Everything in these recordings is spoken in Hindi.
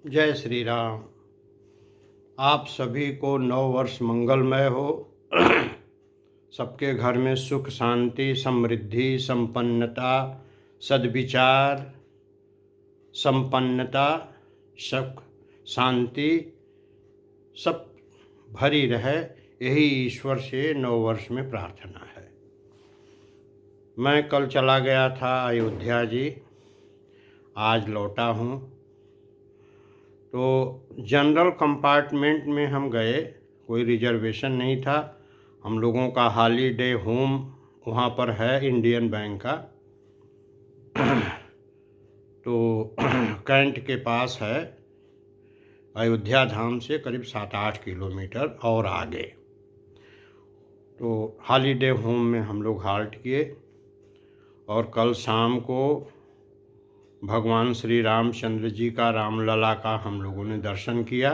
जय श्री राम। आप सभी को नव वर्ष मंगलमय हो। सबके घर में सुख शांति समृद्धि संपन्नता सद्विचार संपन्नता सुख शांति सब भरी रहे, यही ईश्वर से नव वर्ष में प्रार्थना है। मैं कल चला गया था अयोध्या जी, आज लौटा हूँ। तो जनरल कंपार्टमेंट में हम गए, कोई रिजर्वेशन नहीं था। हम लोगों का हॉलीडे होम वहाँ पर है, इंडियन बैंक का। तो कैंट के पास है, अयोध्या धाम से करीब 7-8 किलोमीटर और आगे। तो हॉलीडे होम में हम लोग हाल्ट किए और कल शाम को भगवान श्री रामचंद्र जी का, रामलला का हम लोगों ने दर्शन किया।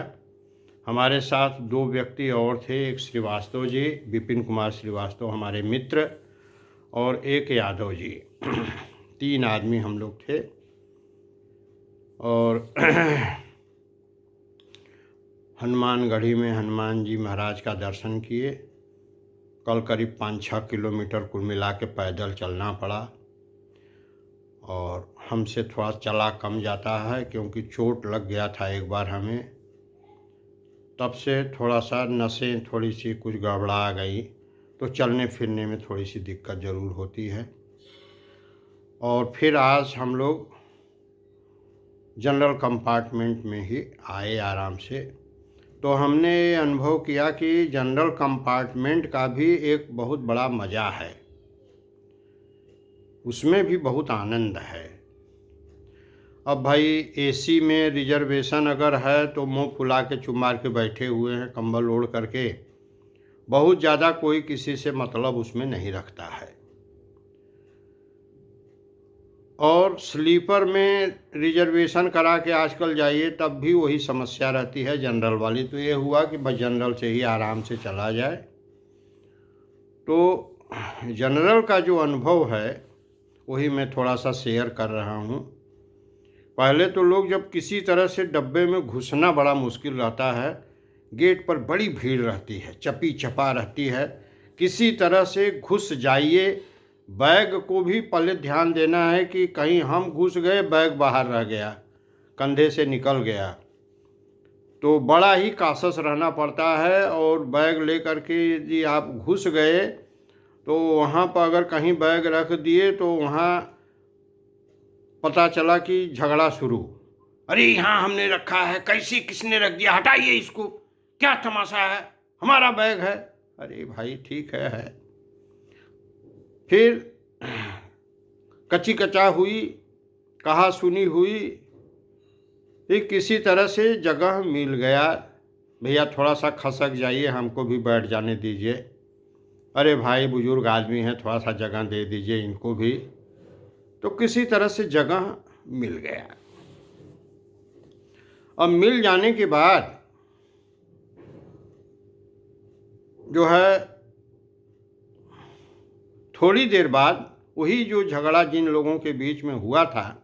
हमारे साथ 2 व्यक्ति और थे, एक श्रीवास्तव जी, विपिन कुमार श्रीवास्तव हमारे मित्र, और एक यादव जी। 3 आदमी हम लोग थे। और हनुमानगढ़ी में हनुमान जी महाराज का दर्शन किए। कल करीब 5-6 किलोमीटर कुल मिला के पैदल चलना पड़ा, और हमसे थोड़ा चला कम जाता है क्योंकि चोट लग गया था एक बार हमें। तब से थोड़ा सा नसें थोड़ी सी कुछ गड़बड़ा गई, तो चलने फिरने में थोड़ी सी दिक्कत ज़रूर होती है। और फिर आज हम लोग जनरल कंपार्टमेंट में ही आए आराम से। तो हमने ये अनुभव किया कि जनरल कंपार्टमेंट का भी एक बहुत बड़ा मज़ा है, उसमें भी बहुत आनंद है। अब भाई एसी में रिजर्वेशन अगर है तो मुंह फुला के चुप मार के बैठे हुए हैं, कंबल ओढ़ करके, बहुत ज़्यादा कोई किसी से मतलब उसमें नहीं रखता है। और स्लीपर में रिजर्वेशन करा के आजकल जाइए तब भी वही समस्या रहती है जनरल वाली। तो ये हुआ कि बस जनरल से ही आराम से चला जाए। तो जनरल का जो अनुभव है वही मैं थोड़ा सा शेयर कर रहा हूँ। पहले तो लोग जब किसी तरह से डब्बे में घुसना बड़ा मुश्किल रहता है, गेट पर बड़ी भीड़ रहती है, चपी चपा रहती है, किसी तरह से घुस जाइए। बैग को भी पहले ध्यान देना है कि कहीं हम घुस गए, बैग बाहर रह गया, कंधे से निकल गया, तो बड़ा ही काशस रहना पड़ता है। और बैग लेकर के यदि आप घुस गए तो वहाँ पर अगर कहीं बैग रख दिए तो वहाँ पता चला कि झगड़ा शुरू। अरे यहाँ हमने रखा है, कैसे किसने रख दिया, हटाइए इसको, क्या तमाशा है, हमारा बैग है। अरे भाई ठीक है। फिर कच्ची कचा हुई, कहा सुनी हुई, फिर किसी तरह से जगह मिल गया, भैया थोड़ा सा खसक जाइए, हमको भी बैठ जाने दीजिए। अरे भाई बुजुर्ग आदमी हैं, थोड़ा सा जगह दे दीजिए इनको भी। तो किसी तरह से जगह मिल गया। अब मिल जाने के बाद जो है थोड़ी देर बाद वही जो झगड़ा जिन लोगों के बीच में हुआ था,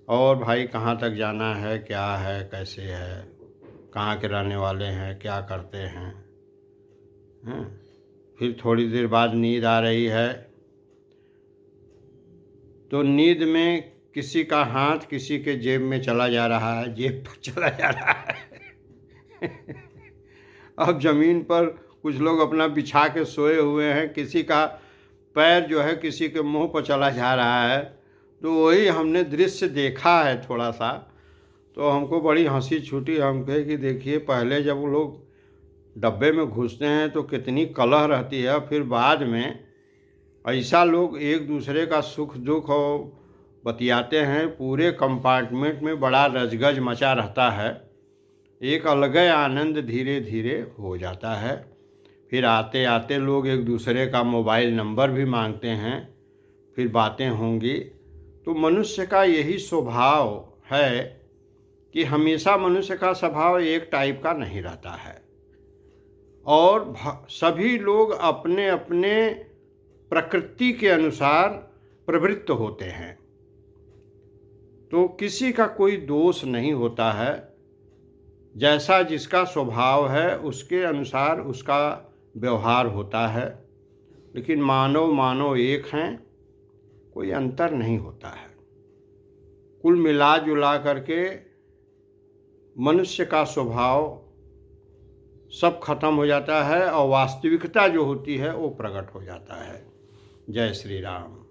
और भाई कहाँ तक जाना है, क्या है, कैसे है, कहाँ के रहने वाले हैं, क्या करते हैं। फिर थोड़ी देर बाद नींद आ रही है, तो नींद में किसी का हाथ किसी के जेब में चला जा रहा है, जेब पर चला जा रहा है। अब ज़मीन पर कुछ लोग अपना बिछा के सोए हुए हैं, किसी का पैर जो है किसी के मुंह पर चला जा रहा है। तो वही हमने दृश्य देखा है थोड़ा सा, तो हमको बड़ी हंसी छूटी। हम कहे कि देखिए पहले जब वो लोग डब्बे में घुसते हैं तो कितनी कलह रहती है, फिर बाद में ऐसा लोग एक दूसरे का सुख दुख और बतियाते हैं। पूरे कंपार्टमेंट में बड़ा रजगज मचा रहता है, एक अलग आनंद धीरे धीरे हो जाता है। फिर आते आते लोग एक दूसरे का मोबाइल नंबर भी मांगते हैं, फिर बातें होंगी। तो मनुष्य का यही स्वभाव है कि हमेशा मनुष्य का स्वभाव एक टाइप का नहीं रहता है, और सभी लोग अपने अपने प्रकृति के अनुसार प्रवृत्त होते हैं। तो किसी का कोई दोष नहीं होता है। जैसा जिसका स्वभाव है उसके अनुसार उसका व्यवहार होता है, लेकिन मानव मानव एक हैं, कोई अंतर नहीं होता है। कुल मिला जुला करके मनुष्य का स्वभाव सब खत्म हो जाता है और वास्तविकता जो होती है वो प्रकट हो जाता है। जय श्री राम।